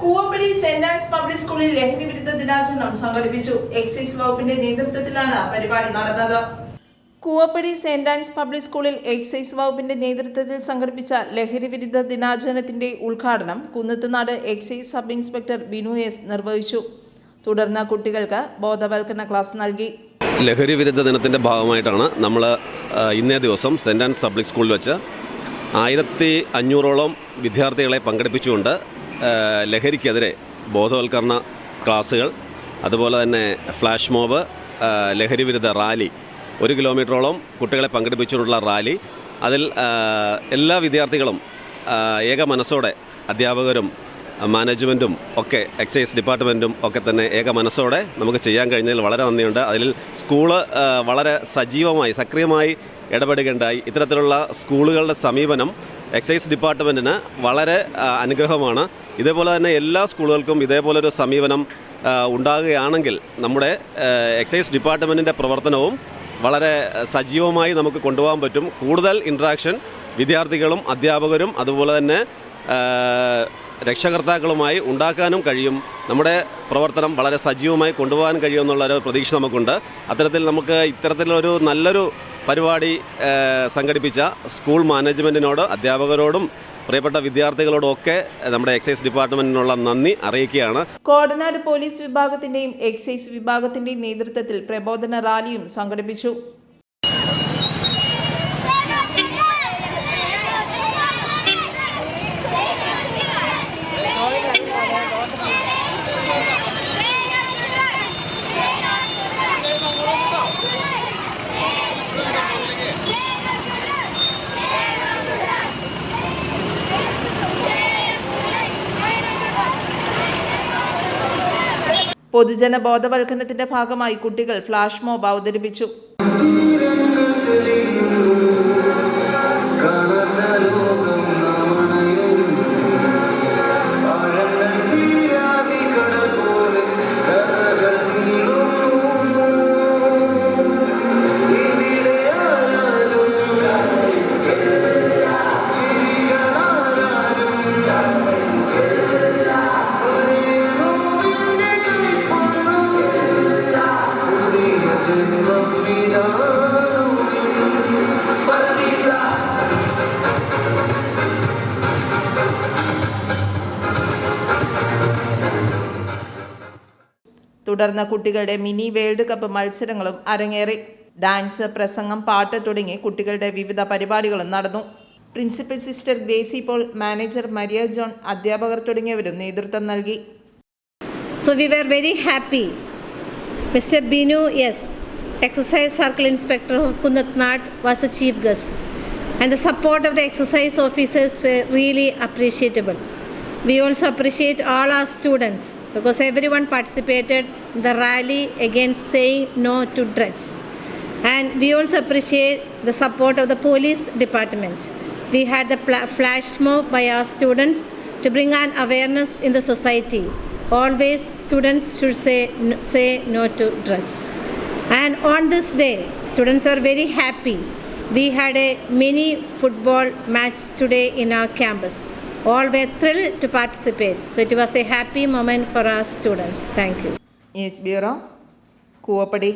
Koovappady saint Ans public സ്കൂളിൽ ലഹരി വിരുദ്ധ ദിനാചരണം സംഘടിപ്പിച്ചു. എക്സൈസ് വകുപ്പിന്റെ നേതൃത്വത്തിലാണ് പരിപാടി നടന്നത്. കൂവപ്പടി സെന്റ് ആൻസ് പബ്ലിക് സ്കൂളിൽ എക്സൈസ് വകുപ്പിന്റെ നേതൃത്വത്തിൽ സംഘടിപ്പിച്ച ലഹരി വിരുദ്ധ ദിനാചരണത്തിന്റെ ഉദ്ഘാടനം Kunnathunad excise sub inspector Binu S നിർവഹിച്ചു. തുടർന്ന് കുട്ടികൾക്ക് ബോധവൽക്കരണ ക്ലാസ് നൽകി. ലഹരി വിരുദ്ധ ദിനത്തിന്റെ ഭാഗമായിട്ടാണ് നമ്മൾ ഇന്നേ ദിവസം സെന്റ് ആൻസ് പബ്ലിക് സ്കൂളിൽ വെച്ച് 1500ഓളം വിദ്യാർത്ഥികളെ പങ്കെടുപ്പിച്ചുകൊണ്ട് ലഹരിക്കെതിരെ ബോധവൽക്കരണ ക്ലാസ്സുകൾ, അതുപോലെ തന്നെ ഫ്ലാഷ് മോബ്, ലഹരി വിരുദ്ധ റാലി, 1 കിലോമീറ്ററോളം കുട്ടികളെ പങ്കെടുപ്പിച്ചുകൊണ്ടുള്ള റാലി. അതിൽ എല്ലാ വിദ്യാർത്ഥികളും ഏക മനസ്സോടെ, അധ്യാപകരും മാനേജ്മെൻറ്റും ഒക്കെ, എക്സൈസ് ഡിപ്പാർട്ട്മെൻറ്റും ഒക്കെ തന്നെ ഏക മനസ്സോടെ നമുക്ക് ചെയ്യാൻ കഴിഞ്ഞതിൽ വളരെ നന്ദിയുണ്ട്. അതിൽ സ്കൂള് വളരെ സജീവമായി, സക്രിയമായി ഇടപെടുകയുണ്ടായി. ഇത്തരത്തിലുള്ള സ്കൂളുകളുടെ സമീപനം എക്സൈസ് ഡിപ്പാർട്ട്മെൻറ്റിന് വളരെ അനുഗ്രഹമാണ്. ഇതേപോലെ തന്നെ എല്ലാ സ്കൂളുകൾക്കും ഇതേപോലൊരു സമീപനം ഉണ്ടാകുകയാണെങ്കിൽ നമ്മുടെ എക്സൈസ് ഡിപ്പാർട്ട്മെൻറ്റിൻ്റെ പ്രവർത്തനവും വളരെ സജീവമായി നമുക്ക് കൊണ്ടുപോകാൻ പറ്റും. കൂടുതൽ ഇൻട്രാക്ഷൻ വിദ്യാർത്ഥികളും അധ്യാപകരും അതുപോലെ തന്നെ രക്ഷകർത്താക്കളുമായി ഉണ്ടാക്കാനും കഴിയും. നമ്മുടെ പ്രവർത്തനം വളരെ സജീവമായി കൊണ്ടുപോകാൻ കഴിയുമെന്നുള്ളൊരു പ്രതീക്ഷ നമുക്കുണ്ട്. അത്തരത്തിൽ നമുക്ക് ഇത്തരത്തിലൊരു നല്ലൊരു പരിപാടി സംഘടിപ്പിച്ച സ്കൂൾ മാനേജ്മെൻറ്റിനോട്, അധ്യാപകരോടും പ്രിയപ്പെട്ട വിദ്യാർത്ഥികളോടും ഒക്കെ നമ്മുടെ എക്സൈസ് ഡിപ്പാർട്ട്മെന്റിനുള്ള നന്ദി അറിയിക്കുകയാണ്. കോടനാട് പോലീസ് വിഭാഗത്തിന്റെയും എക്സൈസ് വിഭാഗത്തിന്റെയും നേതൃത്വത്തിൽ പ്രബോധന റാലിയും സംഘടിപ്പിച്ചു. പൊതുജന ബോധവൽക്കരണത്തിന്റെ ഭാഗമായി കുട്ടികൾ ഫ്ലാഷ് മോബ് അവതരിപ്പിച്ചു. തുടർന്ന് കുട്ടികളുടെ മിനി വേൾഡ് കപ്പ് മത്സരങ്ങളും അരങ്ങേറി. ഡാൻസ്, പ്രസംഗം, പാട്ട് തുടങ്ങി കുട്ടികളുടെ വിവിധ പരിപാടികളും നടന്നു. Principal sister Gracy Paul, manager Maria John, അധ്യാപകർ തുടങ്ങിയവരും നേതൃത്വം നൽകി. So we were very happy. Mr. Binu S, Exercise Circle Inspector of Kunnathnad, was the chief guest, and the support of the exercise officers were really appreciable. We also appreciate all our students because everyone participated in the rally against saying no to drugs. And we also appreciate the support of the police department. We had the flash mob by our students to bring an awareness in the society. Always students should say no to drugs. And on this day, students are very happy. We had a mini football match today in our campus. All were thrilled to participate. So it was a happy moment for our students. Thank you. News Bureau, Koovappady.